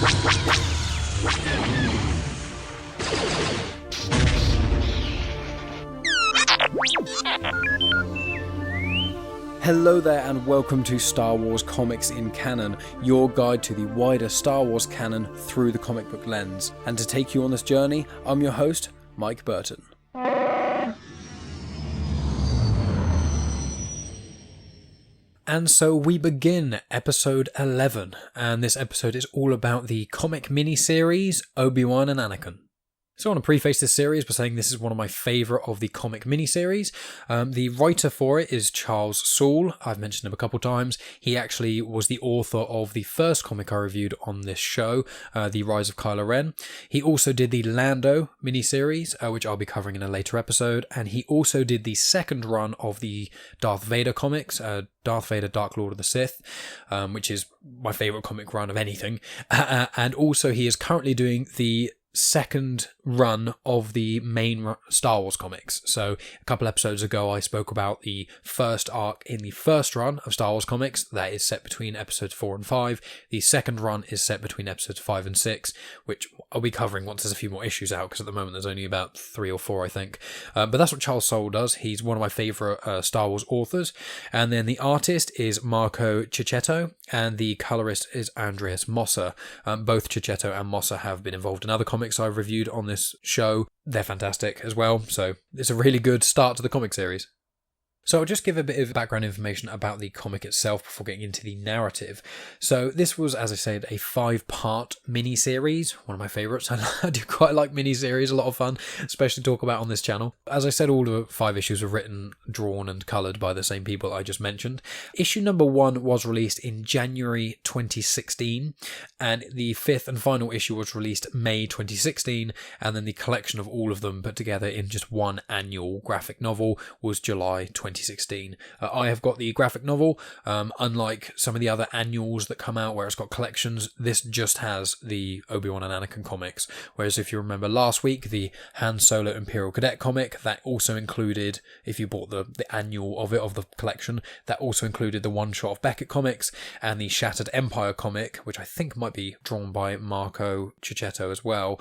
Hello there and welcome to Star Wars Comics in Canon, your guide to the wider Star Wars canon through the comic book lens. And to take you on this journey, I'm your host, Mike Burton. And so we begin episode 11, and this episode is all about the comic mini-series Obi-Wan and Anakin. So I want to preface this series by saying this is one of my favourite of the comic miniseries. The writer for it is Charles Soule. I've mentioned him a couple times. He actually was the author of the first comic I reviewed on this show, the Rise of Kylo Ren. He also did the Lando miniseries, which I'll be covering in a later episode. And he also did the second run of the Darth Vader comics, Darth Vader Dark Lord of the Sith, which is my favourite comic run of anything. And also he is currently doing the second run of the main Star Wars comics. So a couple episodes ago I spoke about the first arc in the first run of Star Wars comics that is set between episodes 4 and 5. The second run is set between episodes 5 and 6, which I'll be covering once there's a few more issues out, because at the moment there's only about 3 or 4 I think. But that's what Charles Soule does. He's one of my favourite Star Wars authors. And then the artist is Marco Checchetto and the colourist is Andreas Mossa. Both Checchetto and Mossa have been involved in other comics I've reviewed on this show. They're fantastic as well, so it's a really good start to the comic series. So I'll just give a bit of background information about the comic itself before getting into the narrative. So this was, as I said, a 5-part mini-series, one of my favourites. I do quite like mini-series, a lot of fun, especially to talk about on this channel. As I said, all the 5 issues were written, drawn and coloured by the same people I just mentioned. Issue number 1 was released in January 2016, and the 5th and final issue was released May 2016, and then the collection of all of them put together in just one annual graphic novel was July 2016. I have got the graphic novel. Unlike some of the other annuals that come out where it's got collections, this just has the Obi-Wan and Anakin comics. Whereas if you remember last week, the Han Solo Imperial Cadet comic, that also included, if you bought the annual of the collection, that also included the one-shot of Beckett comics and the Shattered Empire comic, which I think might be drawn by Marco Checchetto as well.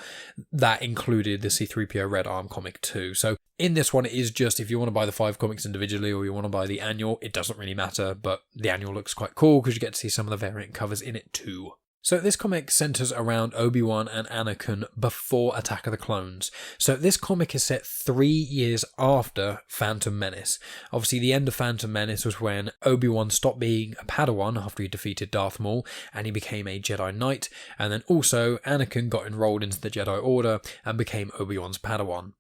That included the C-3PO Red Arm comic too. So in this one, it is just, if you want to buy the 5 comics individually or you want to buy the annual, it doesn't really matter, but the annual looks quite cool because you get to see some of the variant covers in it too. So this comic centres around Obi-Wan and Anakin before Attack of the Clones. So this comic is set 3 years after Phantom Menace. Obviously the end of Phantom Menace was when Obi-Wan stopped being a Padawan after he defeated Darth Maul and he became a Jedi Knight, and then also Anakin got enrolled into the Jedi Order and became Obi-Wan's Padawan.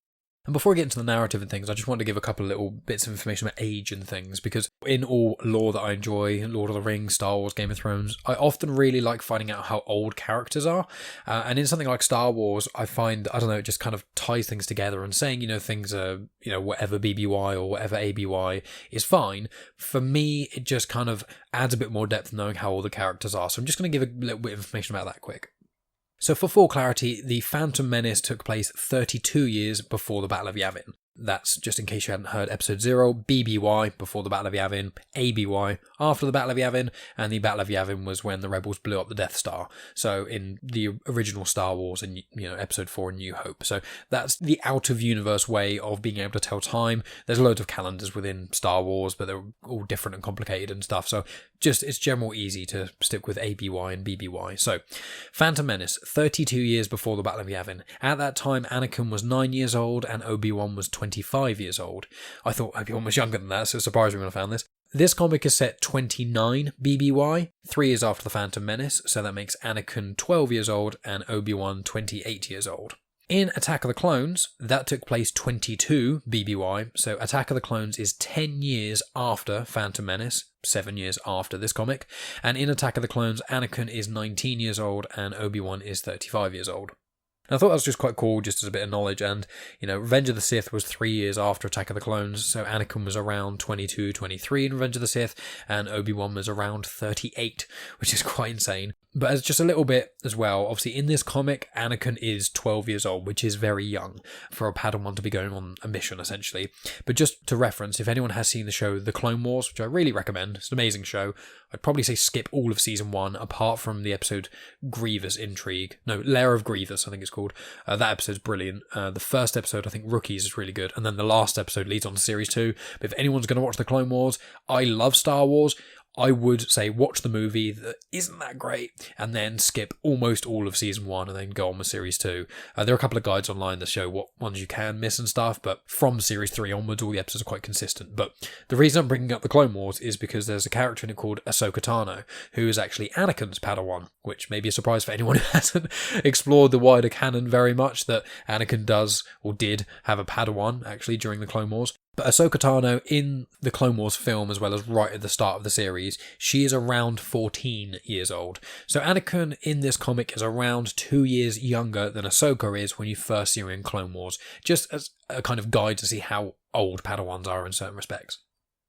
And before I get into the narrative and things, I just want to give a couple of little bits of information about age and things, because in all lore that I enjoy, Lord of the Rings, Star Wars, Game of Thrones, I often really like finding out how old characters are. And in something like Star Wars, I find, I don't know, it just kind of ties things together, and saying, things are, whatever BBY or whatever ABY is fine. For me, it just kind of adds a bit more depth knowing how old the characters are. So I'm just going to give a little bit of information about that quick. So for full clarity, the Phantom Menace took place 32 years before the Battle of Yavin. That's just in case you hadn't heard episode 0, BBY, before the Battle of Yavin, ABY, after the Battle of Yavin, and the Battle of Yavin was when the Rebels blew up the Death Star. So in the original Star Wars and, episode 4 in New Hope. So that's the out-of-universe way of being able to tell time. There's loads of calendars within Star Wars, but they're all different and complicated and stuff. So just, it's general easy to stick with ABY and BBY. So Phantom Menace, 32 years before the Battle of Yavin. At that time, Anakin was 9 years old and Obi-Wan was 25 years old. I thought Obi-Wan was younger than that, so it surprised me when I found this. This comic is set 29 BBY, 3 years after the Phantom Menace, so that makes Anakin 12 years old and Obi-Wan 28 years old. In Attack of the Clones, that took place 22 BBY, so Attack of the Clones is 10 years after Phantom Menace, 7 years after this comic, and in Attack of the Clones, Anakin is 19 years old and Obi-Wan is 35 years old. And I thought that was just quite cool, just as a bit of knowledge, and, Revenge of the Sith was 3 years after Attack of the Clones, so Anakin was around 22, 23 in Revenge of the Sith, and Obi-Wan was around 38, which is quite insane. But as just a little bit as well, obviously in this comic, Anakin is 12 years old, which is very young for a Padawan to be going on a mission, essentially. But just to reference, if anyone has seen the show The Clone Wars, which I really recommend, it's an amazing show, I'd probably say skip all of season 1, apart from the episode Grievous Intrigue. No, Lair of Grievous, I think it's called. That episode's brilliant. The first episode, I think Rookies, is really good. And then the last episode leads on to series 2. But if anyone's going to watch The Clone Wars, I love Star Wars. I would say watch the movie that isn't that great and then skip almost all of season 1 and then go on with series 2. There are a couple of guides online that show what ones you can miss and stuff, but from series 3 onwards, all the episodes are quite consistent. But the reason I'm bringing up the Clone Wars is because there's a character in it called Ahsoka Tano, who is actually Anakin's Padawan, which may be a surprise for anyone who hasn't explored the wider canon very much, that Anakin does or did have a Padawan actually during the Clone Wars. But Ahsoka Tano, in the Clone Wars film, as well as right at the start of the series, she is around 14 years old. So Anakin in this comic is around 2 years younger than Ahsoka is when you first see her in Clone Wars, just as a kind of guide to see how old Padawans are in certain respects.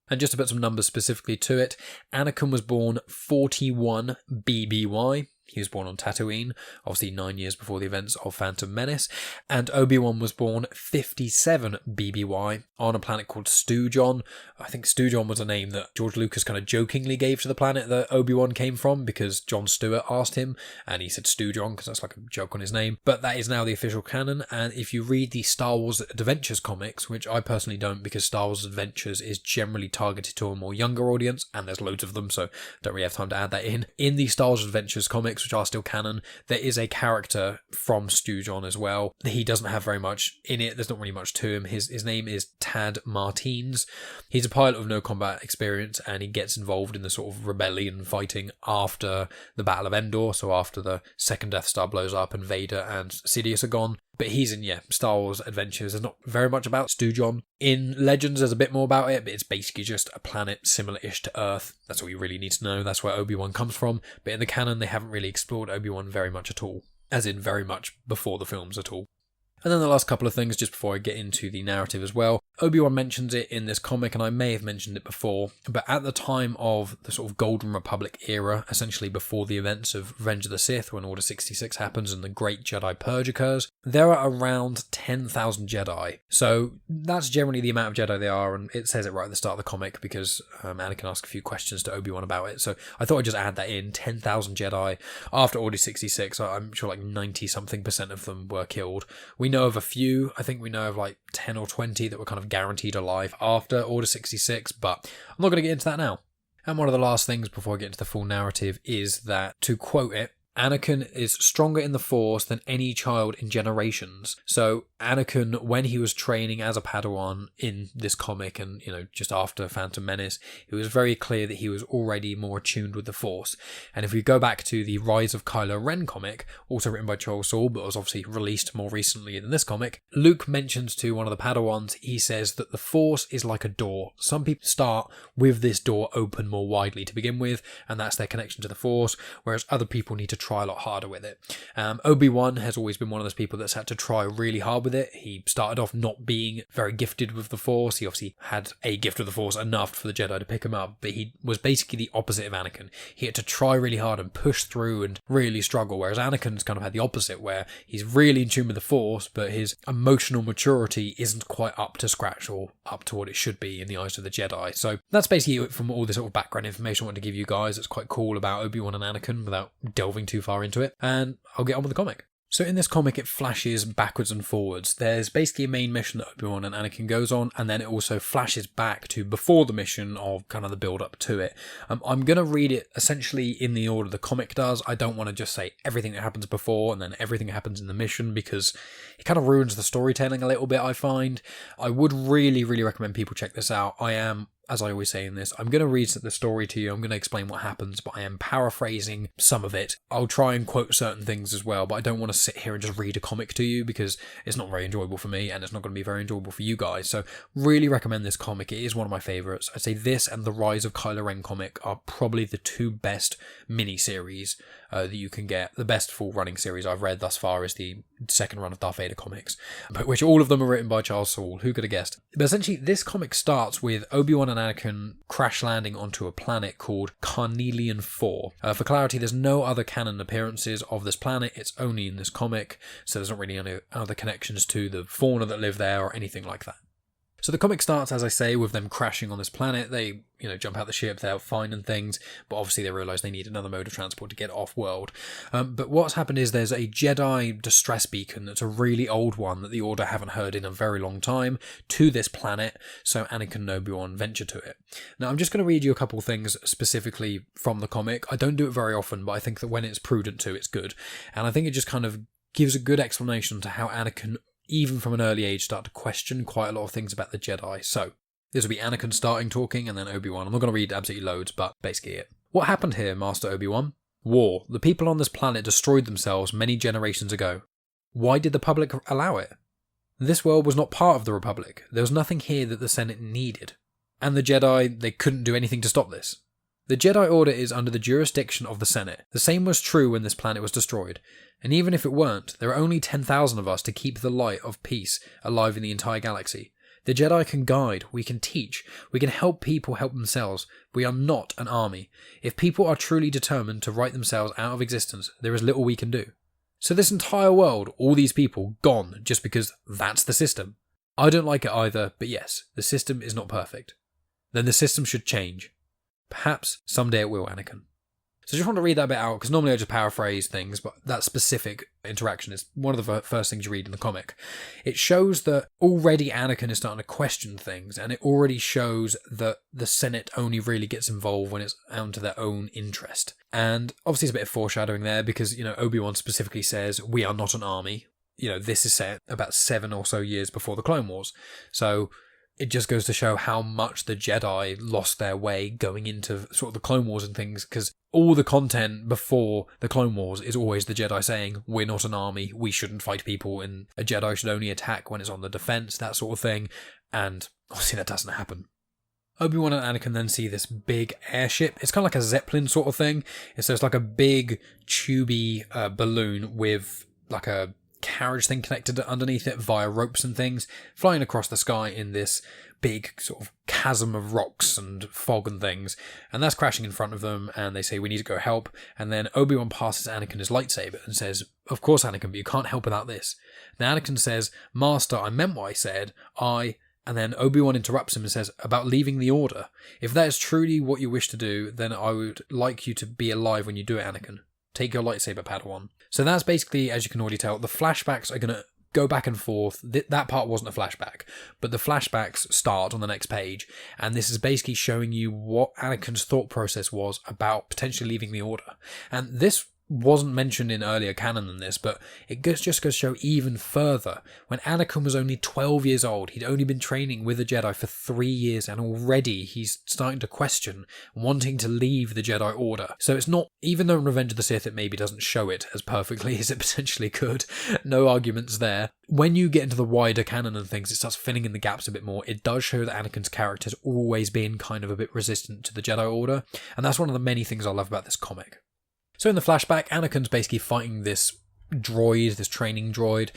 And just to put some numbers specifically to it, Anakin was born 41 BBY. He was born on Tatooine, obviously 9 years before the events of Phantom Menace, and Obi-Wan was born 57 BBY on a planet called Stewjon. I think Stewjon was a name that George Lucas kind of jokingly gave to the planet that Obi-Wan came from, because Jon Stewart asked him, and he said Stewjon because that's like a joke on his name. But that is now the official canon, and if you read the Star Wars Adventures comics, which I personally don't because Star Wars Adventures is generally targeted to a more younger audience, and there's loads of them, so don't really have time to add that in. In the Star Wars Adventures comics, which are still canon, there is a character from Stewjon as well. He doesn't have very much in it. There's not really much to him. His name is Tad Martines. He's a pilot with no combat experience, and he gets involved in the sort of rebellion fighting after the Battle of Endor, so after the second Death Star blows up and Vader and Sidious are gone. But he's in, Star Wars Adventures. There's not very much about Stewjon. In Legends, there's a bit more about it, but it's basically just a planet similar-ish to Earth. That's all you really need to know. That's where Obi-Wan comes from. But in the canon, they haven't really explored Obi-Wan very much at all. As in, very much before the films at all. And then the last couple of things, just before I get into the narrative as well. Obi-Wan mentions it in this comic, and I may have mentioned it before, but at the time of the sort of Golden Republic era, essentially before the events of Revenge of the Sith, when Order 66 happens and the Great Jedi Purge occurs, there are around 10,000 Jedi. So that's generally the amount of Jedi they are, and it says it right at the start of the comic because Anakin asks a few questions to Obi-Wan about it. So I thought I'd just add that in. 10,000 Jedi after Order 66. I'm sure like 90-something% of them were killed. We know of a few. I think we know of like 10 or 20 that were kind of guaranteed alive after Order 66, but I'm not going to get into that now. And one of the last things before I get into the full narrative is that, to quote it, Anakin is stronger in the Force than any child in generations. So Anakin, when he was training as a Padawan in this comic and, just after Phantom Menace, it was very clear that he was already more attuned with the Force. And if we go back to the Rise of Kylo Ren comic, also written by Charles Soule, but was obviously released more recently than this comic, Luke mentions to one of the Padawans, he says that the Force is like a door. Some people start with this door open more widely to begin with, and that's their connection to the Force, whereas other people need to try a lot harder with it. Obi-Wan has always been one of those people that's had to try really hard with it. He started off not being very gifted with the Force. He obviously had a gift of the Force enough for the Jedi to pick him up, but he was basically the opposite of Anakin. He had to try really hard and push through and really struggle, whereas Anakin's kind of had the opposite, where he's really in tune with the Force, but his emotional maturity isn't quite up to scratch or up to what it should be in the eyes of the Jedi. So that's basically it from all the sort of background information I want to give you guys. It's quite cool about Obi-Wan and Anakin without delving too far into it, and I'll get on with the comic. So in this comic, it flashes backwards and forwards. There's basically a main mission that Obi-Wan and Anakin goes on, and then it also flashes back to before the mission of kind of the build-up to it. I'm going to read it essentially in the order the comic does. I don't want to just say everything that happens before and then everything that happens in the mission, because it kind of ruins the storytelling a little bit, I find. I would really, really recommend people check this out. As I always say in this, I'm going to read the story to you, I'm going to explain what happens, but I am paraphrasing some of it. I'll try and quote certain things as well, but I don't want to sit here and just read a comic to you because it's not very enjoyable for me and it's not going to be very enjoyable for you guys. So really recommend this comic. It is one of my favourites. I'd say this and the Rise of Kylo Ren comic are probably the two best mini-series that you can get. The best full running series I've read thus far is the second run of Darth Vader comics, but which all of them are written by Charles Soule. Who could have guessed? But essentially, this comic starts with Obi-Wan and Anakin crash landing onto a planet called Carnelian 4. For clarity, there's no other canon appearances of this planet. It's only in this comic, so there's not really any other connections to the fauna that live there or anything like that. So the comic starts, as I say, with them crashing on this planet. They, jump out the ship, they're finding things, but obviously they realise they need another mode of transport to get off-world. But what's happened is there's a Jedi distress beacon that's a really old one that the Order haven't heard in a very long time to this planet, so Anakin and Obi-Wan venture to it. Now, I'm just going to read you a couple things specifically from the comic. I don't do it very often, but I think that when it's prudent to, it's good. And I think it just kind of gives a good explanation to how Anakin, even from an early age, start to question quite a lot of things about the Jedi. So, this will be Anakin starting talking, and then Obi-Wan. I'm not going to read absolutely loads, but basically it. What happened here, Master Obi-Wan? War. The people on this planet destroyed themselves many generations ago. Why did the public allow it? This world was not part of the Republic. There was nothing here that the Senate needed. And the Jedi, they couldn't do anything to stop this. The Jedi Order is under the jurisdiction of the Senate. The same was true when this planet was destroyed. And even if it weren't, there are only 10,000 of us to keep the light of peace alive in the entire galaxy. The Jedi can guide, we can teach, we can help people help themselves. We are not an army. If people are truly determined to write themselves out of existence, there is little we can do. So this entire world, all these people, gone just because that's the system. I don't like it either, but yes, the system is not perfect. Then the system should change. Perhaps someday it will, Anakin. So I just want to read that bit out, because normally I just paraphrase things, but that specific interaction is one of the first things you read in the comic. It shows that already Anakin is starting to question things, and it already shows that the Senate only really gets involved when it's out to their own interest. And obviously there's a bit of foreshadowing there, because, Obi-Wan specifically says, we are not an army. This is set about 7 or so years before the Clone Wars. So it just goes to show how much the Jedi lost their way going into sort of the Clone Wars and things, because all the content before the Clone Wars is always the Jedi saying, we're not an army, we shouldn't fight people, and a Jedi should only attack when it's on the defense, that sort of thing, and obviously that doesn't happen. Obi-Wan and Anakin then see this big airship. It's kind of like a Zeppelin sort of thing. So it's like a big, tubey balloon with like a carriage thing connected underneath it via ropes and things, flying across the sky in this big sort of chasm of rocks and fog and things, and that's crashing in front of them, and they say, we need to go help. And then Obi-Wan passes Anakin his lightsaber and says, of course, Anakin, but you can't help without this. Now Anakin says, Master, I meant what I said, and then Obi-Wan interrupts him and says, about leaving the Order. If that is truly what you wish to do, then I would like you to be alive when you do it, Anakin. Take your lightsaber, Padawan. So that's basically, as you can already tell, the flashbacks are going to go back and forth. That part wasn't a flashback, but the flashbacks start on the next page, and this is basically showing you what Anakin's thought process was about potentially leaving the Order. And this wasn't mentioned in earlier canon than this, but it just goes to show even further. When Anakin was only 12 years old, he'd only been training with the Jedi for 3 years, and already he's starting to question wanting to leave the Jedi Order. So it's not, even though in Revenge of the Sith it maybe doesn't show it as perfectly as it potentially could, no arguments there. When you get into the wider canon and things, it starts filling in the gaps a bit more. It does show that Anakin's character's always been kind of a bit resistant to the Jedi Order, and that's one of the many things I love about this comic. So in the flashback, Anakin's basically fighting this droid, this training droid.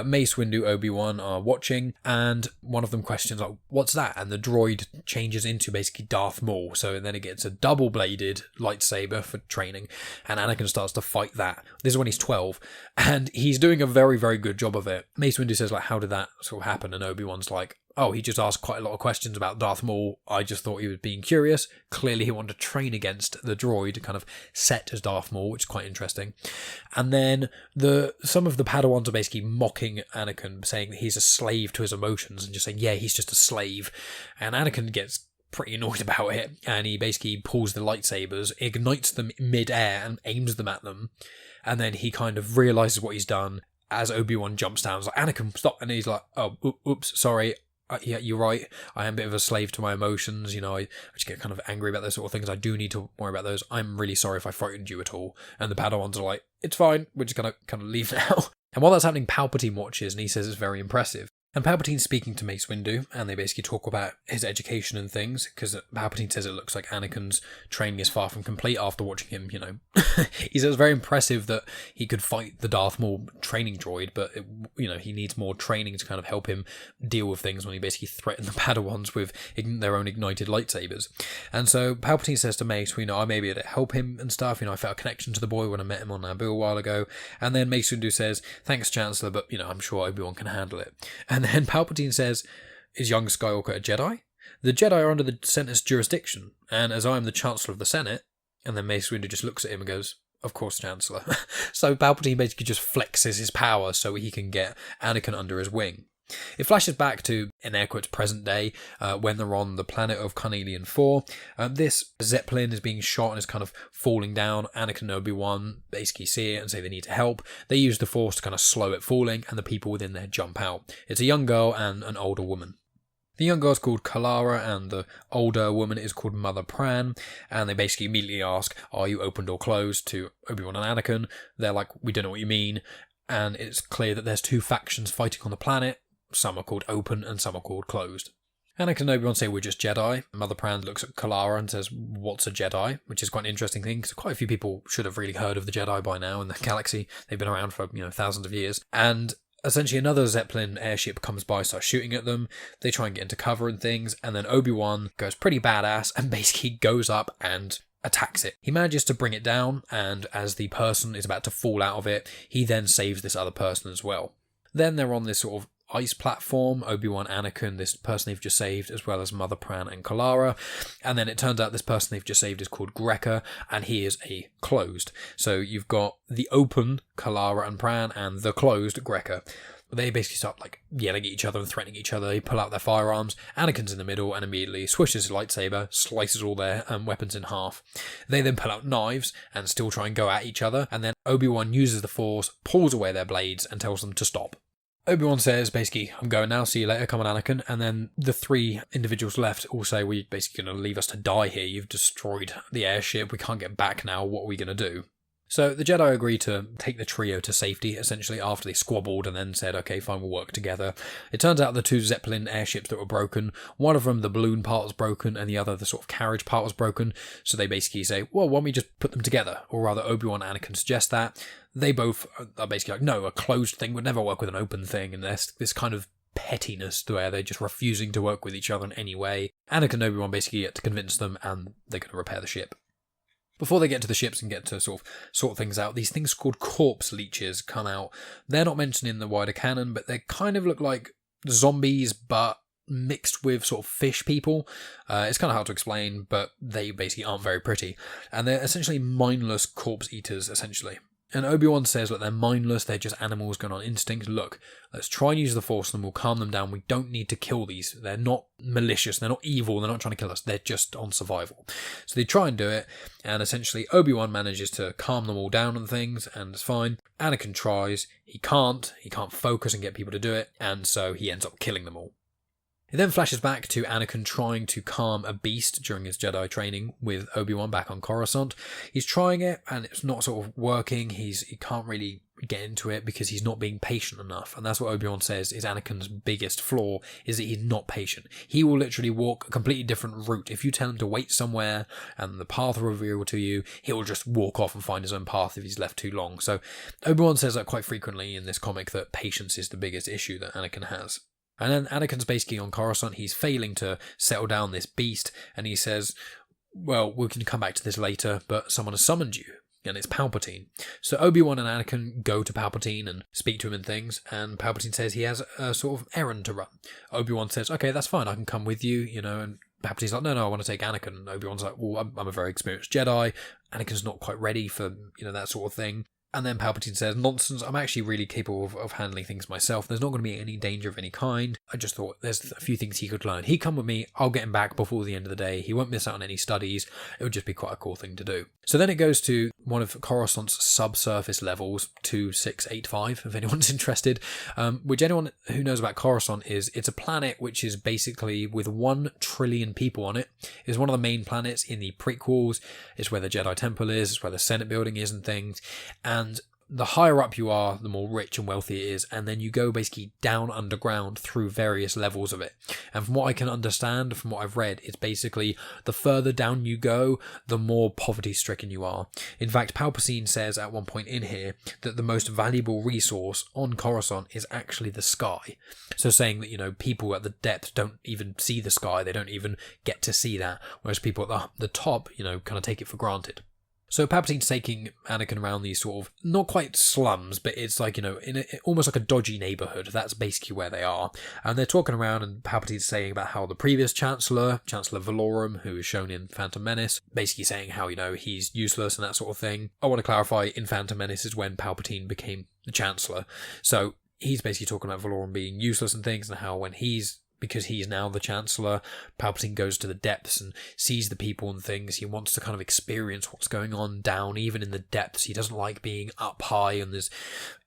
Mace Windu, Obi-Wan are watching, and one of them questions, like, what's that? And the droid changes into basically Darth Maul. So then it gets a double-bladed lightsaber for training, and Anakin starts to fight that. This is when he's 12, and he's doing a very, very good job of it. Mace Windu says, like, how did that sort of happen? And Obi-Wan's like, oh, he just asked quite a lot of questions about Darth Maul. I just thought he was being curious. Clearly he wanted to train against the droid, kind of set as Darth Maul, which is quite interesting. And then some of the Padawans are basically mocking Anakin, saying that he's a slave to his emotions, and just saying, yeah, he's just a slave. And Anakin gets pretty annoyed about it, and he basically pulls the lightsabers, ignites them mid-air, and aims them at them. And then he kind of realises what he's done as Obi-Wan jumps down. He's like, Anakin, stop. And he's like, oh, oops, sorry. Yeah, you're right. I am a bit of a slave to my emotions. I just get kind of angry about those sort of things. I do need to worry about those. I'm really sorry if I frightened you at all. And the Padawans are like, it's fine. We're just going to kind of leave now. And while that's happening, Palpatine watches and he says it's very impressive. And Palpatine's speaking to Mace Windu, and they basically talk about his education and things, because Palpatine says it looks like Anakin's training is far from complete after watching him, He says it's very impressive that he could fight the Darth Maul training droid, but, he needs more training to kind of help him deal with things when he basically threatened the Padawans with their own ignited lightsabers. And so Palpatine says to Mace, I may be able to help him and stuff, I felt a connection to the boy when I met him on Naboo a while ago. And then Mace Windu says, thanks, Chancellor, but, I'm sure Obi-Wan can handle it. And then Palpatine says, is young Skywalker a Jedi? The Jedi are under the Senate's jurisdiction, and as I am the Chancellor of the Senate, and then Mace Windu just looks at him and goes, of course, Chancellor. So Palpatine basically just flexes his power so he can get Anakin under his wing. It flashes back to, in air quotes, present day, when they're on the planet of Carnelian 4. This Zeppelin is being shot and is kind of falling down. Anakin and Obi-Wan basically see it and say they need to help. They use the Force to kind of slow it falling, and the people within there jump out. It's a young girl and an older woman. The young girl's called Kalara, and the older woman is called Mother Pran, and they basically immediately ask, are you opened or closed, to Obi-Wan and Anakin. They're like, we don't know what you mean, and it's clear that there's two factions fighting on the planet. Some are called open and some are called closed. Anakin and Obi-Wan say we're just Jedi. Mother Pran looks at Kalara and says, what's a Jedi? Which is quite an interesting thing, because quite a few people should have really heard of the Jedi by now in the galaxy. They've been around for, thousands of years. And essentially another Zeppelin airship comes by, starts shooting at them. They try and get into cover and things, and then Obi-Wan goes pretty badass and basically goes up and attacks it. He manages to bring it down, and as the person is about to fall out of it, he then saves this other person as well. Then they're on this sort of ice platform, Obi-Wan, Anakin, this person they've just saved, as well as Mother Pran and Kalara. And then it turns out this person they've just saved is called Greca, and he is a closed. So you've got the open Kalara and Pran and the closed Greca. They basically start yelling at each other and threatening each other. They pull out their firearms. Anakin's in the middle and immediately swishes his lightsaber, slices all their weapons in half. They then pull out knives and still try and go at each other. And then Obi-Wan uses the Force, pulls away their blades and tells them to stop. Obi-Wan says, basically, I'm going now, see you later, come on, Anakin. And then the three individuals left all say, well, you're basically going to leave us to die here. You've destroyed the airship. We can't get back now. What are we going to do? So the Jedi agree to take the trio to safety, essentially, after they squabbled and then said, okay, fine, we'll work together. It turns out the two Zeppelin airships that were broken, one of them, the balloon part was broken, and the other, the sort of carriage part was broken. So they basically say, well, why don't we just put them together? Or rather, Obi-Wan and Anakin suggest that. They both are basically like, no, a closed thing would never work with an open thing, and there's this kind of pettiness where they're just refusing to work with each other in any way. Anakin and Obi-Wan basically get to convince them, and they're going to repair the ship. Before they get to the ships and get to sort of sort things out, these things called corpse leeches come out. They're not mentioned in the wider canon, but they kind of look like zombies, but mixed with sort of fish people. It's kind of hard to explain, but they basically aren't very pretty. And they're essentially mindless corpse eaters, essentially. And Obi-Wan says that they're mindless, they're just animals going on instinct. Look, let's try and use the Force and we'll calm them down. We don't need to kill these. They're not malicious, they're not evil, they're not trying to kill us, they're just on survival. So they try and do it, and essentially Obi-Wan manages to calm them all down and things, and it's fine. Anakin tries, he can't focus and get people to do it, and so he ends up killing them all. It then flashes back to Anakin trying to calm a beast during his Jedi training with Obi-Wan back on Coruscant. He's trying it and it's not sort of working. He can't really get into it because he's not being patient enough. And that's what Obi-Wan says is Anakin's biggest flaw, is that he's not patient. He will literally walk a completely different route. If you tell him to wait somewhere and the path will reveal to you, he will just walk off and find his own path if he's left too long. So Obi-Wan says that quite frequently in this comic, that patience is the biggest issue that Anakin has. And then Anakin's basically on Coruscant, he's failing to settle down this beast, and he says, well, we can come back to this later, but someone has summoned you, and it's Palpatine. So Obi-Wan and Anakin go to Palpatine and speak to him and things, and Palpatine says he has a sort of errand to run. Obi-Wan says, okay, that's fine, I can come with you, and Palpatine's like, no, I want to take Anakin. And Obi-Wan's like, well, I'm a very experienced Jedi. Anakin's not quite ready for, that sort of thing. And then Palpatine says, nonsense, I'm actually really capable of handling things myself. There's not going to be any danger of any kind. I just thought there's a few things he could learn. He'd come with me, I'll get him back before the end of the day. He won't miss out on any studies. It would just be quite a cool thing to do. So then it goes to one of Coruscant's subsurface levels, 2685, if anyone's interested, which anyone who knows about Coruscant it's a planet which is basically with 1 trillion people on it. It's one of the main planets in the prequels. It's where the Jedi Temple is. It's where the Senate building is and things. And the higher up you are, the more rich and wealthy it is, and then you go basically down underground through various levels of it. And from what I can understand, from what I've read, it's basically the further down you go, the more poverty-stricken you are. In fact, Palpatine says at one point in here that the most valuable resource on Coruscant is actually the sky. So saying that, you know, people at the depth don't even see the sky, they don't even get to see that, whereas people at the top, you know, kind of take it for granted. So Palpatine's taking Anakin around these sort of, not quite slums, but it's like, you know, almost like a dodgy neighbourhood. That's basically where they are. And they're talking around, and Palpatine's saying about how the previous Chancellor Valorum, who is shown in Phantom Menace, basically saying how, you know, he's useless and that sort of thing. I want to clarify, in Phantom Menace is when Palpatine became the Chancellor. So he's basically talking about Valorum being useless and things, and how when because he's now the Chancellor, Palpatine goes to the depths and sees the people and things. He wants to kind of experience what's going on down, even in the depths. He doesn't like being up high and there's,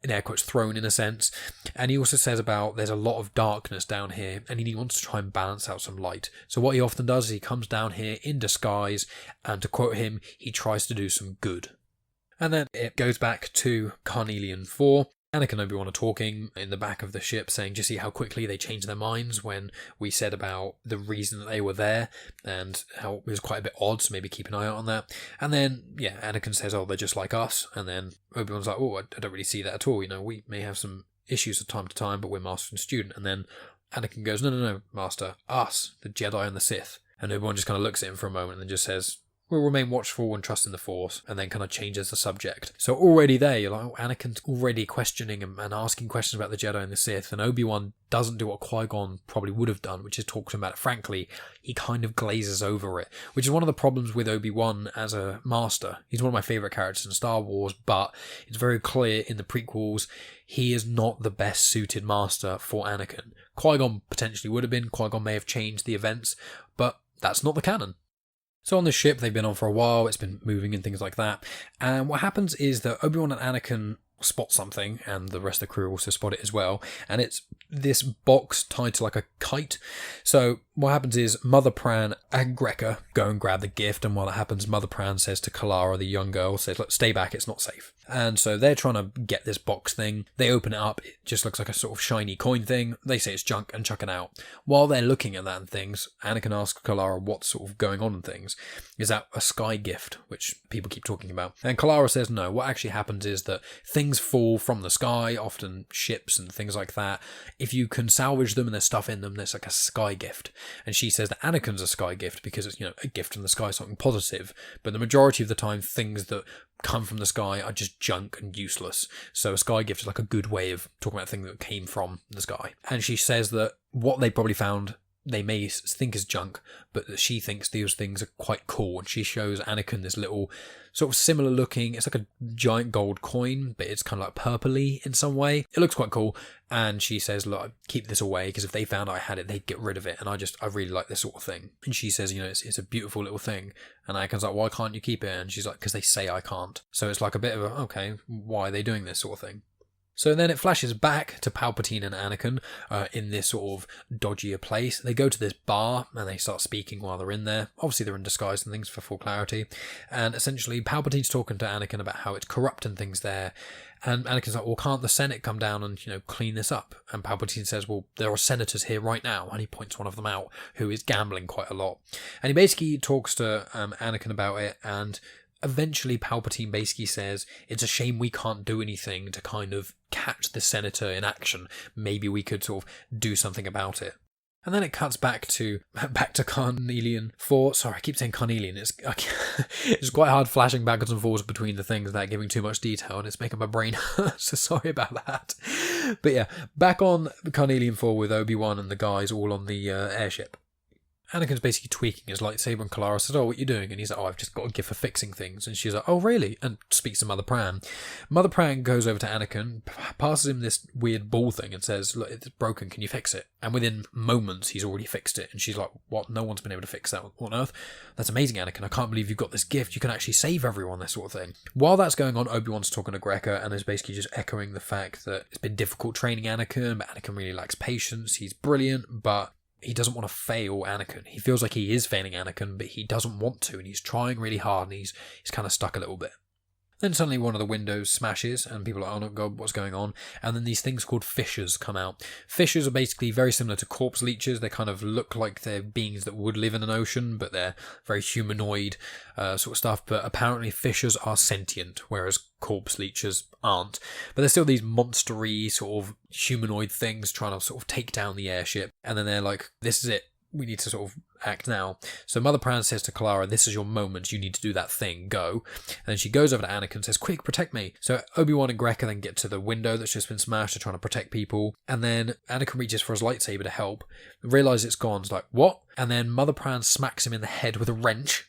in air quotes, throne in a sense. And he also says about there's a lot of darkness down here, and he wants to try and balance out some light. So what he often does is he comes down here in disguise, and to quote him, he tries to do some good. And then it goes back to Carnelian 4. Anakin and Obi-Wan are talking in the back of the ship, saying, just see how quickly they changed their minds when we said about the reason that they were there, and how it was quite a bit odd, so maybe keep an eye out on that. And then, yeah, Anakin says, oh, they're just like us, and then Obi-Wan's like, oh, I don't really see that at all, you know, we may have some issues from time to time, but we're master and student. And then Anakin goes, no, master, us, the Jedi and the Sith. And Obi-Wan just kind of looks at him for a moment and then just says, we'll remain watchful and trust in the Force, and then kind of changes the subject. So already there, you're like, oh, Anakin's already questioning and asking questions about the Jedi and the Sith, and Obi-Wan doesn't do what Qui-Gon probably would have done, which is talk to him about it. Frankly, he kind of glazes over it, which is one of the problems with Obi-Wan as a master. He's one of my favourite characters in Star Wars, but it's very clear in the prequels he is not the best suited master for Anakin. Qui-Gon potentially would have been. Qui-Gon may have changed the events, but that's not the canon. So on the ship, they've been on for a while, it's been moving and things like that. And what happens is that Obi-Wan and Anakin spot something, and the rest of the crew also spot it as well. And it's this box tied to like a kite. So what happens is Mother Pran and Greca go and grab the gift, and while it happens, Mother Pran says to Kalara, the young girl, says, look, stay back, it's not safe. And so they're trying to get this box thing. They open it up, it just looks like a sort of shiny coin thing. They say it's junk and chuck it out. While they're looking at that and things, Anakin asks Kalara what's sort of going on and things. Is that a sky gift, which people keep talking about? And Kalara says no, what actually happens is that things fall from the sky, often ships and things like that. If you can salvage them and there's stuff in them, there's like a sky gift. And she says that Anakin's a sky gift because it's, you know, a gift from the sky, something positive. But the majority of the time, things that come from the sky are just junk and useless. So a sky gift is like a good way of talking about a thing that came from the sky. And she says that what they probably found they may think is junk, but that she thinks these things are quite cool. And she shows Anakin this little sort of similar looking, it's like a giant gold coin, but it's kind of like purpley in some way. It looks quite cool. And she says, look, keep this away, because if they found I had it, they'd get rid of it. And I really like this sort of thing. And she says, you know, it's a beautiful little thing. And Anakin's like, why can't you keep it? And she's like, because they say I can't. So it's like a bit of a, okay, why are they doing this sort of thing? So then it flashes back to Palpatine and Anakin in this sort of dodgier place. They go to this bar and they start speaking while they're in there. Obviously they're in disguise and things for full clarity. And essentially Palpatine's talking to Anakin about how it's corrupt and things there. And Anakin's like, well, can't the Senate come down and, you know, clean this up? And Palpatine says, well, there are senators here right now. And he points one of them out who is gambling quite a lot. And he basically talks to Anakin about it, and eventually Palpatine basically says, it's a shame we can't do anything to kind of catch the senator in action. Maybe we could sort of do something about it. And then it cuts back to Carnelian 4. Sorry, I keep saying Carnelian. It's quite hard flashing backwards and forwards between the things without giving too much detail, and it's making my brain hurt, so sorry about that. But yeah, back on Carnelian 4 with Obi-Wan and the guys all on the airship. Anakin's basically tweaking his lightsaber, and Kalara says, oh, what are you doing? And he's like, oh, I've just got a gift for fixing things. And she's like, oh, really? And speaks to Mother Pran. Mother Pran goes over to Anakin, passes him this weird ball thing and says, look, it's broken, can you fix it? And within moments, he's already fixed it. And she's like, what? No one's been able to fix that. What on earth? That's amazing, Anakin. I can't believe you've got this gift. You can actually save everyone, this sort of thing. While that's going on, Obi-Wan's talking to Greca and is basically just echoing the fact that it's been difficult training Anakin, but Anakin really lacks patience. He's brilliant, but he doesn't want to fail Anakin. He feels like he is failing Anakin, but he doesn't want to, and he's trying really hard, and he's kind of stuck a little bit. Then suddenly one of the windows smashes and people are like, oh no, God, what's going on? And then these things called fissures come out. Fissures are basically very similar to corpse leeches. They kind of look like they're beings that would live in an ocean, but they're very humanoid sort of stuff. But apparently fissures are sentient, whereas corpse leeches aren't. But they're still these monstery sort of humanoid things trying to sort of take down the airship. And then they're like, this is it. We need to sort of act now. So Mother Pran says to Clara, this is your moment, you need to do that thing, go. And then she goes over to Anakin and says, quick, protect me. So Obi-Wan and Greca then get to the window that's just been smashed. They're trying to protect people. And then Anakin reaches for his lightsaber to help, realises it's gone. It's like, what? And then Mother Pran smacks him in the head with a wrench.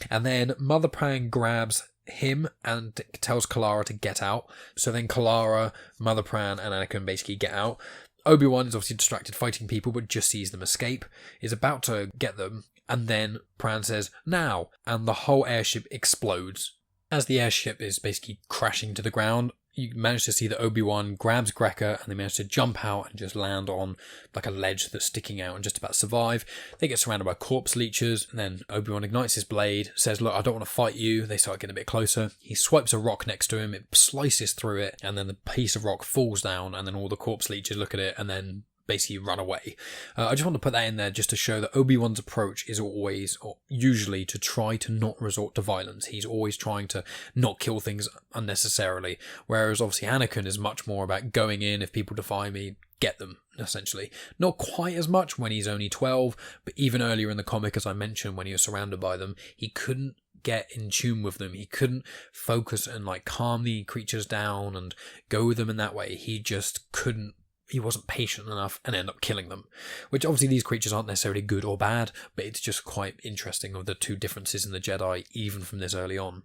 And then Mother Pran grabs him and tells Clara to get out. So then Clara, Mother Pran and Anakin basically get out. Obi-Wan is obviously distracted fighting people, but just sees them escape, is about to get them, and then Pran says, now, and the whole airship explodes. As the airship is basically crashing to the ground, you manage to see that Obi-Wan grabs Greca and they manage to jump out and just land on like a ledge that's sticking out and just about survive. They get surrounded by corpse leeches, and then Obi-Wan ignites his blade, says, look, I don't want to fight you. They start getting a bit closer. He swipes a rock next to him, it slices through it, and then the piece of rock falls down, and then all the corpse leeches look at it and then basically run away. I just want to put that in there just to show that Obi-Wan's approach is always, or usually, to try to not resort to violence. He's always trying to not kill things unnecessarily, whereas obviously Anakin is much more about going in, if people defy me, get them, essentially. Not quite as much when he's only 12, but even earlier in the comic, as I mentioned, when he was surrounded by them, he couldn't get in tune with them. He couldn't focus and like calm the creatures down and go with them in that way. He just couldn't. He wasn't patient enough and ended up killing them. Which obviously these creatures aren't necessarily good or bad, but it's just quite interesting of the two differences in the Jedi, even from this early on.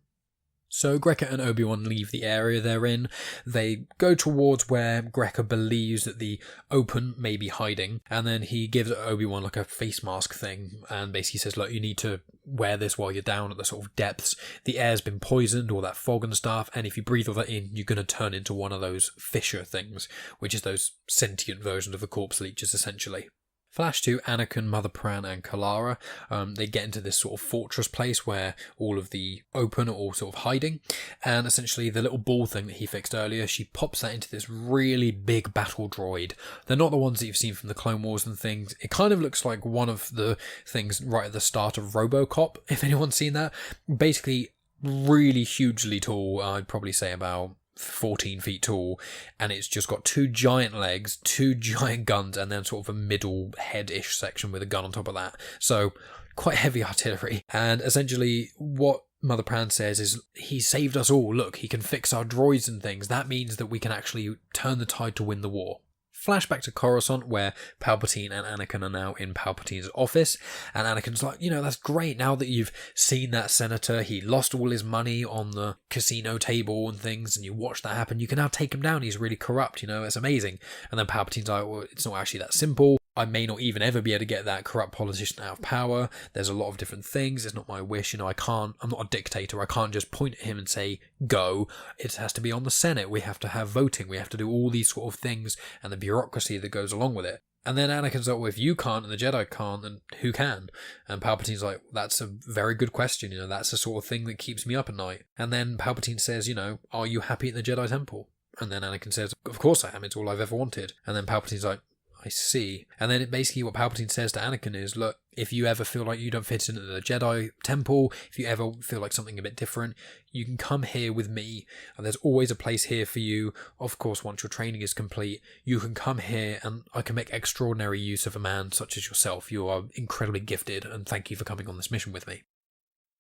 So Greca and Obi-Wan leave the area they're in. They go towards where Greca believes that the Open may be hiding, and then he gives Obi-Wan like a face mask thing and basically says, look, you need to wear this while you're down at the sort of depths. The air's been poisoned, all that fog and stuff, and if you breathe all that in, you're going to turn into one of those fissure things, which is those sentient versions of the corpse leeches, essentially. Flash to Anakin, Mother Pran and Clara. They get into this sort of fortress place where all of the Open are all sort of hiding, and essentially the little ball thing that he fixed earlier, she pops that into this really big battle droid. They're not the ones that you've seen from the Clone Wars and things. It kind of looks like one of the things right at the start of RoboCop, if anyone's seen that. Basically really hugely tall, I'd probably say about 14 feet tall, and it's just got two giant legs, two giant guns, and then sort of a middle head-ish section with a gun on top of that. So quite heavy artillery. And essentially what Mother Pran says is, he saved us all. Look, he can fix our droids and things. That means that we can actually turn the tide to win the war. Flashback to Coruscant, where Palpatine and Anakin are now in Palpatine's office, and Anakin's like, that's great, now that you've seen that senator, he lost all his money on the casino table and things, and you watched that happen, you can now take him down, he's really corrupt, it's amazing. And then Palpatine's like, well, it's not actually that simple. I may not even ever be able to get that corrupt politician out of power. There's a lot of different things. It's not my wish. I'm not a dictator. I can't just point at him and say, go. It has to be on the Senate. We have to have voting. We have to do all these sort of things and the bureaucracy that goes along with it. And then Anakin's like, well, if you can't and the Jedi can't, then who can? And Palpatine's like, that's a very good question. That's the sort of thing that keeps me up at night. And then Palpatine says, are you happy in the Jedi Temple? And then Anakin says, of course I am. It's all I've ever wanted. And then Palpatine's like, I see. And then basically what Palpatine says to Anakin is, look, if you ever feel like you don't fit into the Jedi Temple, if you ever feel like something a bit different, you can come here with me, and there's always a place here for you. Of course, once your training is complete, you can come here and I can make extraordinary use of a man such as yourself. You are incredibly gifted, and thank you for coming on this mission with me.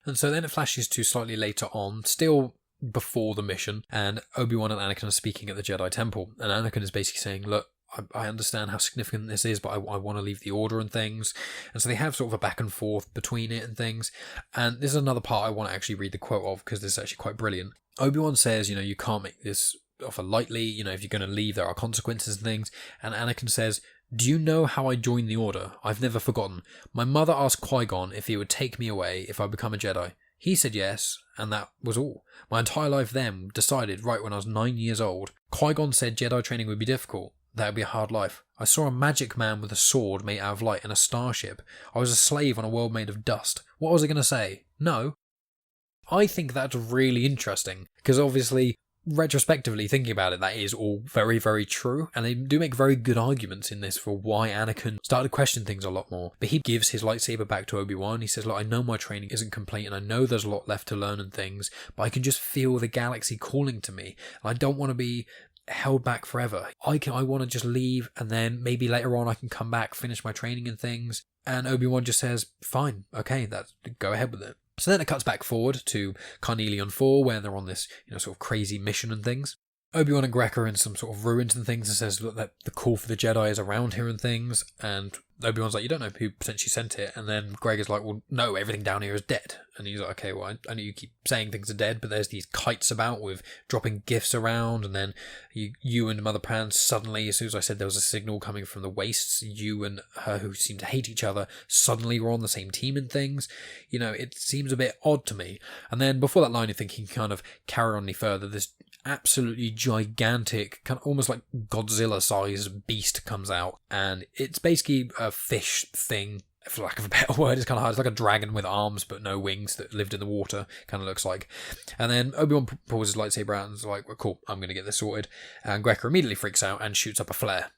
And so then it flashes to slightly later on, still before the mission, and Obi-Wan and Anakin are speaking at the Jedi Temple, and Anakin is basically saying, look, I understand how significant this is, but I want to leave the Order and things. And so they have sort of a back and forth between it and things. And this is another part I want to actually read the quote of, because this is actually quite brilliant. Obi-Wan says, you can't make this offer lightly. If you're going to leave, there are consequences and things. And Anakin says, do you know how I joined the Order? I've never forgotten. My mother asked Qui-Gon if he would take me away if I become a Jedi. He said yes, and that was all. My entire life then decided right when I was 9 years old. Qui-Gon said Jedi training would be difficult. That would be a hard life. I saw a magic man with a sword made out of light and a starship. I was a slave on a world made of dust. What was I going to say? No. I think that's really interesting, because obviously, retrospectively thinking about it, that is all very, very true, and they do make very good arguments in this for why Anakin started to question things a lot more. But he gives his lightsaber back to Obi-Wan. He says, look, I know my training isn't complete, and I know there's a lot left to learn and things, but I can just feel the galaxy calling to me. I don't want to be held back forever. I want to just leave, and then maybe later on I can come back, finish my training and things. And Obi-Wan just says, fine, okay, go ahead with it. So then it cuts back forward to Carnelian 4, where they're on this, sort of crazy mission and things. Obi-Wan and Greg are in some sort of ruins and things, and says that the call for the Jedi is around here and things, and Obi-Wan's like, you don't know who potentially sent it, and then Greg is like, well, no, everything down here is dead. And he's like, okay, well, I know you keep saying things are dead, but there's these kites about with dropping gifts around, and then you and Mother Pan suddenly, as soon as I said there was a signal coming from the wastes, you and her, who seem to hate each other, suddenly were on the same team and things. It seems a bit odd to me. And then before that line, you think he can kind of carry on any further, this absolutely gigantic, kind of almost like Godzilla-sized beast comes out, and it's basically a fish thing, for lack of a better word. It's kind of hard. It's like a dragon with arms but no wings that lived in the water, kind of looks like. And then Obi-Wan pulls his lightsaber out and is like, well, cool, I'm going to get this sorted. And Grecker immediately freaks out and shoots up a flare.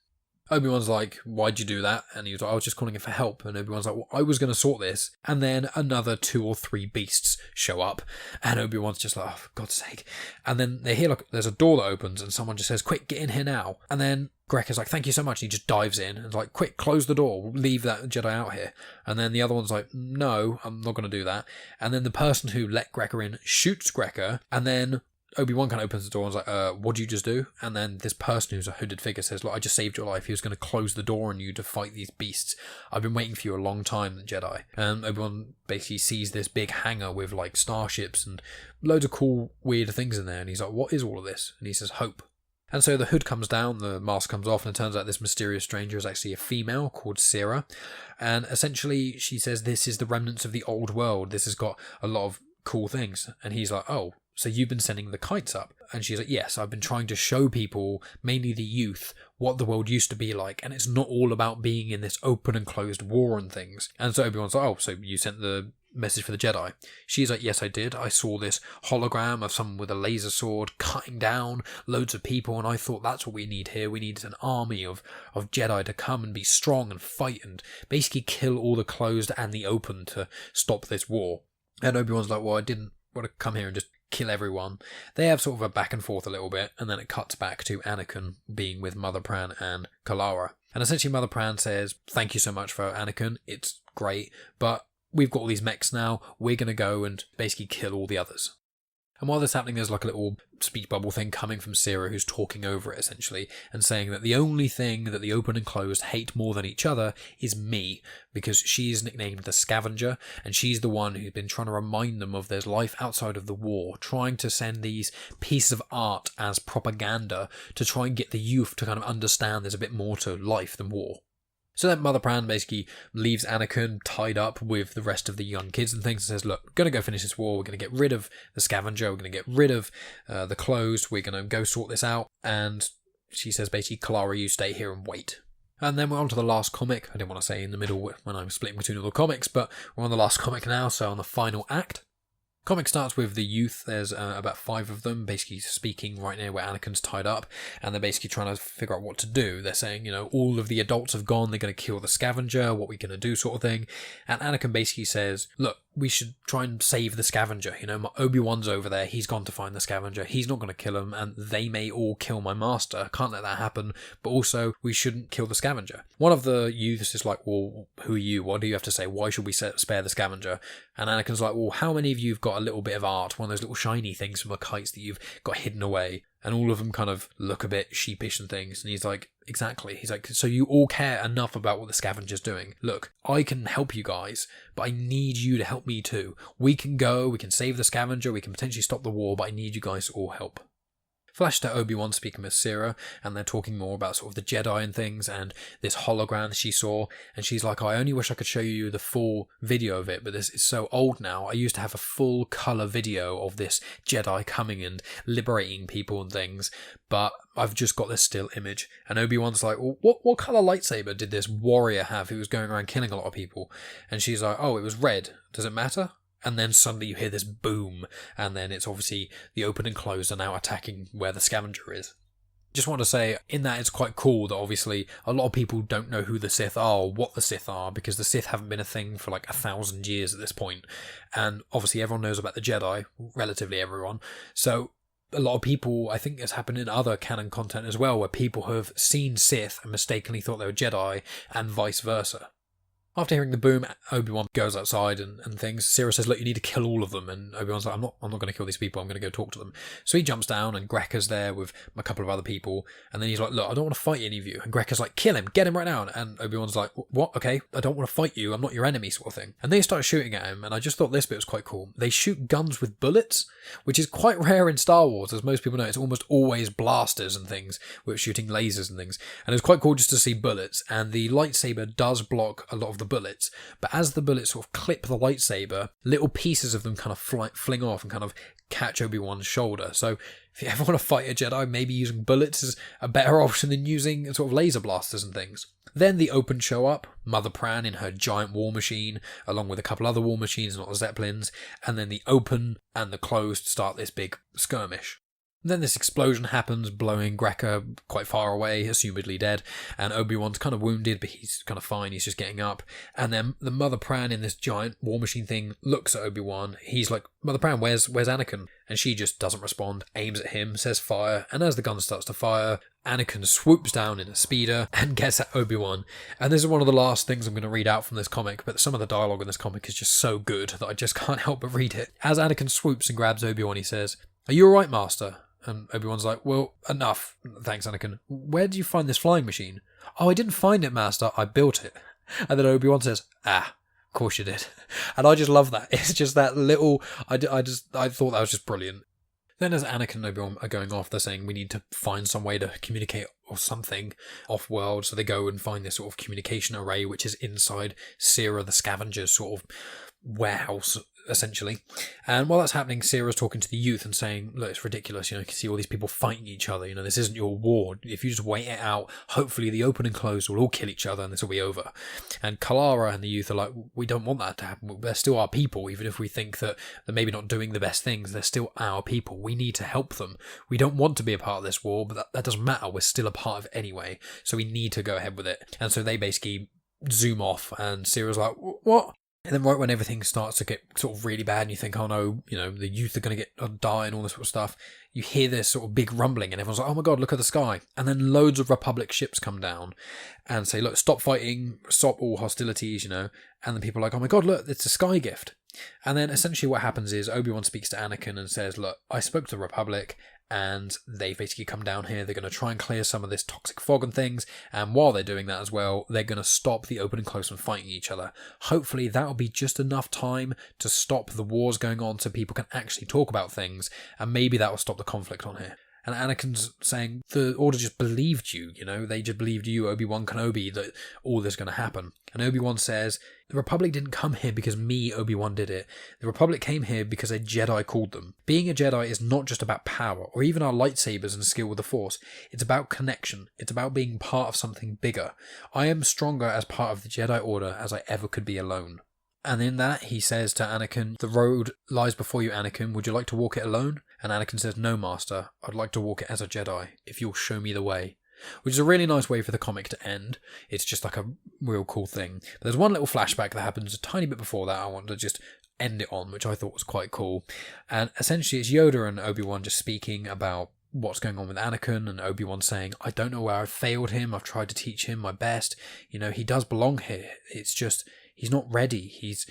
Obi-Wan's like, why'd you do that? And he was like, I was just calling it for help. And Obi-Wan's like, well, I was going to sort this. And then another 2 or 3 beasts show up. And Obi-Wan's just like, oh, for God's sake. And then they hear, there's a door that opens and someone just says, quick, get in here now. And then Grekker's like, thank you so much. And he just dives in and is like, quick, close the door. Leave that Jedi out here. And then the other one's like, no, I'm not going to do that. And then the person who let Grecker in shoots Grecker. And then Obi-Wan kind of opens the door and is like, what did you just do? And then this person who's a hooded figure says, look, I just saved your life. He was going to close the door on you to fight these beasts. I've been waiting for you a long time, the Jedi. And Obi-Wan basically sees this big hangar with starships and loads of cool, weird things in there. And he's like, what is all of this? And he says, hope. And so the hood comes down, the mask comes off, and it turns out this mysterious stranger is actually a female called Sira. And essentially she says, this is the remnants of the old world. This has got a lot of cool things. And he's like, oh, so you've been sending the kites up? And she's like, yes, I've been trying to show people, mainly the youth, what the world used to be like. And it's not all about being in this open and closed war and things. And so Obi-Wan's like, oh, so you sent the message for the Jedi? She's like, yes, I did. I saw this hologram of someone with a laser sword cutting down loads of people. And I thought that's what we need here. We need an army of Jedi to come and be strong and fight and basically kill all the closed and the open to stop this war. And Obi-Wan's like, well, I didn't want to come here and just kill everyone. They have sort of a back and forth a little bit, and then it cuts back to Anakin being with Mother Pran and Kalara. And essentially Mother Pran says, thank you so much for Anakin, it's great, but we've got all these mechs now, we're going to go and basically kill all the others. And while this is happening, there's like a little speech bubble thing coming from Sira, who's talking over it essentially, and saying that the only thing that the open and closed hate more than each other is me, because she's nicknamed the Scavenger, and she's the one who's been trying to remind them of there's life outside of the war, trying to send these pieces of art as propaganda to try and get the youth to kind of understand there's a bit more to life than war. So then Mother Pran basically leaves Anakin tied up with the rest of the young kids and things and says, look, we're going to go finish this war, we're going to get rid of the Scavenger, we're going to get rid of the closed, we're going to go sort this out. And she says basically, Kalara, you stay here and wait. And then we're on to the last comic. I didn't want to say in the middle when I'm splitting between all the comics, but we're on the last comic now, so on the final act. Comic starts with the youth. There's about 5 of them basically speaking right now where Anakin's tied up, and they're basically trying to figure out what to do. They're saying, all of the adults have gone, they're going to kill the Scavenger, what are we going to do sort of thing. And Anakin basically says, look, we should try and save the Scavenger. My Obi-Wan's over there, he's gone to find the Scavenger, he's not going to kill him, and they may all kill my master. Can't let that happen, but also we shouldn't kill the Scavenger. One of the youths is like, well, who are you? What do you have to say? Why should we spare the Scavenger? And Anakin's like, well, how many of you have got a little bit of art, one of those little shiny things from the kites that you've got hidden away? And all of them kind of look a bit sheepish and things. And he's like, exactly. He's like, so you all care enough about what the Scavenger's doing. Look, I can help you guys, but I need you to help me too. We can go, we can save the Scavenger, we can potentially stop the war, but I need you guys to all help. Flash to Obi-Wan speaking with Sira, and they're talking more about sort of the Jedi and things, and this hologram she saw, and she's like, I only wish I could show you the full video of it, but this is so old now. I used to have a full colour video of this Jedi coming and liberating people and things, but I've just got this still image. And Obi-Wan's like, well, what colour lightsaber did this warrior have who was going around killing a lot of people? And she's like, oh, it was red. Does it matter? And then suddenly you hear this boom, and then it's obviously the open and closed are now attacking where the scavenger is. Just want to say, in that it's quite cool that obviously a lot of people don't know who the Sith are or what the Sith are, because the Sith haven't been a thing for like 1,000 years at this point. And obviously everyone knows about the Jedi, relatively everyone. So a lot of people, I think it's happened in other canon content as well, where people have seen Sith and mistakenly thought they were Jedi, and vice versa. After hearing the boom, Obi-Wan goes outside and things. Cira says, look, you need to kill all of them. And Obi-Wan's like, I'm not going to kill these people. I'm going to go talk to them. So he jumps down, and Grekka's there with a couple of other people. And then he's like, look, I don't want to fight any of you. And Grekka's like, kill him. Get him right now. And Obi-Wan's like, what? Okay, I don't want to fight you. I'm not your enemy, sort of thing. And they start shooting at him. And I just thought this bit was quite cool. They shoot guns with bullets, which is quite rare in Star Wars. As most people know, it's almost always blasters and things with shooting lasers and things. And it's quite cool just to see bullets. And the lightsaber does block a lot of the bullets. But as the bullets sort of clip the lightsaber, little pieces of them kind of fling off and kind of catch Obi-Wan's shoulder. So if you ever want to fight a Jedi, maybe using bullets is a better option than using sort of laser blasters and things. Then the Open show up, Mother Pran in her giant war machine, along with a couple other war machines, not the Zeppelins, and then the Open and the Closed start this big skirmish. Then this explosion happens, blowing Grekka quite far away, assumedly dead, and Obi-Wan's kind of wounded, but he's kind of fine, he's just getting up. And then the Mother Pran in this giant war machine thing looks at Obi-Wan. He's like, Mother Pran, where's Anakin? And she just doesn't respond, aims at him, says fire, and as the gun starts to fire, Anakin swoops down in a speeder and gets at Obi-Wan. And this is one of the last things I'm going to read out from this comic, but some of the dialogue in this comic is just so good that I just can't help but read it. As Anakin swoops and grabs Obi-Wan, he says, "Are you alright, Master?" And Obi-Wan's like, well, enough. Thanks, Anakin. Where did you find this flying machine? Oh, I didn't find it, Master. I built it. And then Obi-Wan says, of course you did. And I just love that. It's just that little, I thought that was just brilliant. Then as Anakin and Obi-Wan are going off, they're saying we need to find some way to communicate or something off-world. So they go and find this sort of communication array, which is inside Cira the Scavenger's sort of warehouse, essentially. And while that's happening, Cira's talking to the youth and saying, look, it's ridiculous, you can see all these people fighting each other, this isn't your war. If you just wait it out, hopefully the Open and Closed will all kill each other and this will be over. And Kalara and the youth are like, we don't want that to happen. They're still our people, even if we think that they're maybe not doing the best things, they're still our people. We need to help them. We don't want to be a part of this war, but that doesn't matter. We're still a part of it anyway, so we need to go ahead with it. And so they basically zoom off, and Cira's like, what? And then right when everything starts to get sort of really bad and you think, oh no, the youth are going to die and all this sort of stuff, you hear this sort of big rumbling and everyone's like, oh my god, look at the sky. And then loads of Republic ships come down and say, look, stop fighting, stop all hostilities, And then people are like, oh my god, look, it's a sky gift. And then essentially what happens is Obi-Wan speaks to Anakin and says, look, I spoke to the Republic and they've basically come down here. They're going to try and clear some of this toxic fog and things. And while they're doing that as well, they're going to stop the Open and Close from fighting each other. Hopefully that'll be just enough time to stop the wars going on so people can actually talk about things. And maybe that will stop the conflict on here. And Anakin's saying, the Order just believed you, They just believed you, Obi-Wan Kenobi, that all this is going to happen. And Obi-Wan says, the Republic didn't come here because me, Obi-Wan, did it. The Republic came here because a Jedi called them. Being a Jedi is not just about power, or even our lightsabers and skill with the Force. It's about connection. It's about being part of something bigger. I am stronger as part of the Jedi Order as I ever could be alone. And in that, he says to Anakin, the road lies before you, Anakin. Would you like to walk it alone? And Anakin says, no, Master. I'd like to walk it as a Jedi, if you'll show me the way. Which is a really nice way for the comic to end. It's just like a real cool thing. But there's one little flashback that happens a tiny bit before that I want to just end it on, which I thought was quite cool. And essentially it's Yoda and Obi-Wan just speaking about what's going on with Anakin, and Obi-Wan saying, I don't know where I've failed him. I've tried to teach him my best. He does belong here. It's just, he's not ready. He's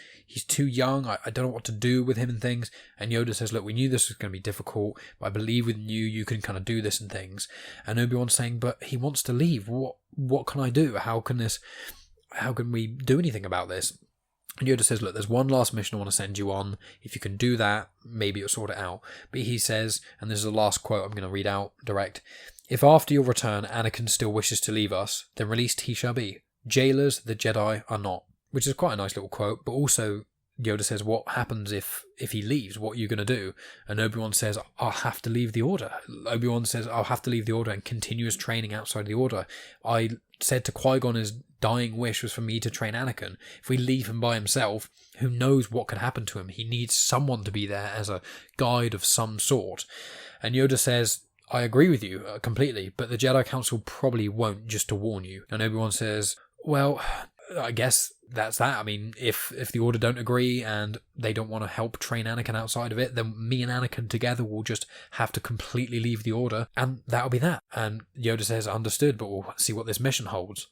too young. I don't know what to do with him and things. And Yoda says, look, we knew this was going to be difficult, but I believe in you. You can kind of do this and things. And Obi-Wan's saying, but he wants to leave. What can I do? How can we do anything about this? And Yoda says, look, there's one last mission I want to send you on. If you can do that, maybe it'll sort it out. But he says, and this is the last quote I'm going to read out direct, if after your return Anakin still wishes to leave us, then released he shall be. Jailers the Jedi are not. Which is quite a nice little quote, but also Yoda says, what happens if he leaves? What are you going to do? And Obi-Wan says, I'll have to leave the Order. Obi-Wan says, I'll have to leave the Order and continue his training outside the Order. I said to Qui-Gon his dying wish was for me to train Anakin. If we leave him by himself, who knows what could happen to him? He needs someone to be there as a guide of some sort. And Yoda says, I agree with you completely, but the Jedi Council probably won't, just to warn you. And Obi-Wan says, well, I guess that's that. I mean, if the Order don't agree and they don't want to help train Anakin outside of it, then me and Anakin together will just have to completely leave the Order, and that'll be that. And Yoda says, understood, but we'll see what this mission holds.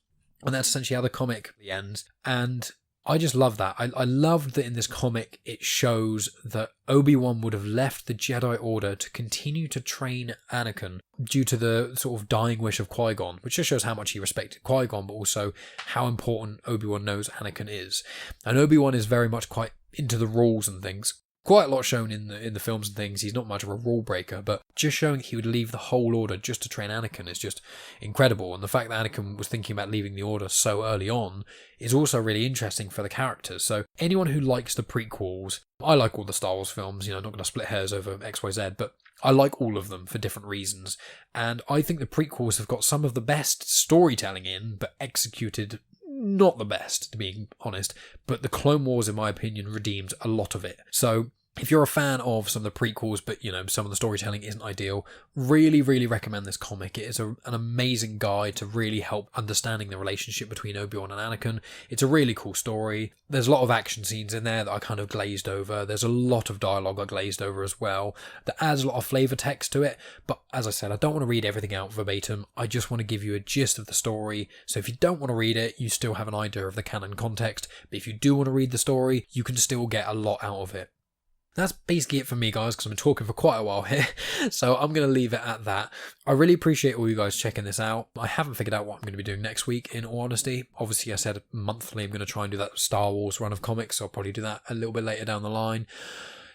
And that's essentially how the comic ends. And I just love that. I loved that in this comic it shows that Obi-Wan would have left the Jedi Order to continue to train Anakin due to the sort of dying wish of Qui-Gon, which just shows how much he respected Qui-Gon, but also how important Obi-Wan knows Anakin is. And Obi-Wan is very much quite into the rules and things. Quite a lot shown in the films and things. He's not much of a rule breaker, but just showing he would leave the whole Order just to train Anakin is just incredible. And the fact that Anakin was thinking about leaving the Order so early on is also really interesting for the characters. So anyone who likes the prequels, I like all the Star Wars films, not going to split hairs over XYZ, but I like all of them for different reasons. And I think the prequels have got some of the best storytelling in, but executed not the best, to be honest, but the Clone Wars, in my opinion, redeemed a lot of it. So if you're a fan of some of the prequels, but some of the storytelling isn't ideal, really, really recommend this comic. It is an amazing guide to really help understanding the relationship between Obi-Wan and Anakin. It's a really cool story. There's a lot of action scenes in there that I kind of glazed over. There's a lot of dialogue I glazed over as well that adds a lot of flavour text to it. But as I said, I don't want to read everything out verbatim. I just want to give you a gist of the story. So if you don't want to read it, you still have an idea of the canon context. But if you do want to read the story, you can still get a lot out of it. That's basically it for me, guys, because I've been talking for quite a while here, so I'm going to leave it at that. I really appreciate all you guys checking this out. I haven't figured out what I'm going to be doing next week, in all honesty. Obviously, I said monthly I'm going to try and do that Star Wars run of comics, so I'll probably do that a little bit later down the line.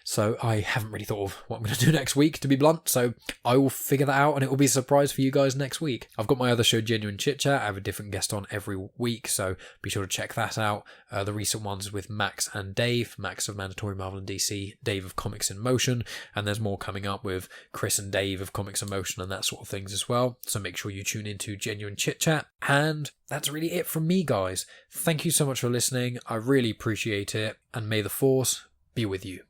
So I haven't really thought of what I'm going to do next week, to be blunt. So I will figure that out and it will be a surprise for you guys next week. I've got my other show, Genuine Chit-Chat. I have a different guest on every week, so be sure to check that out. The recent ones with Max and Dave. Max of Mandatory Marvel and DC, Dave of Comics in Motion. And there's more coming up with Chris and Dave of Comics in Motion and that sort of things as well. So make sure you tune into Genuine Chit-Chat. And that's really it from me, guys. Thank you so much for listening. I really appreciate it. And may the Force be with you.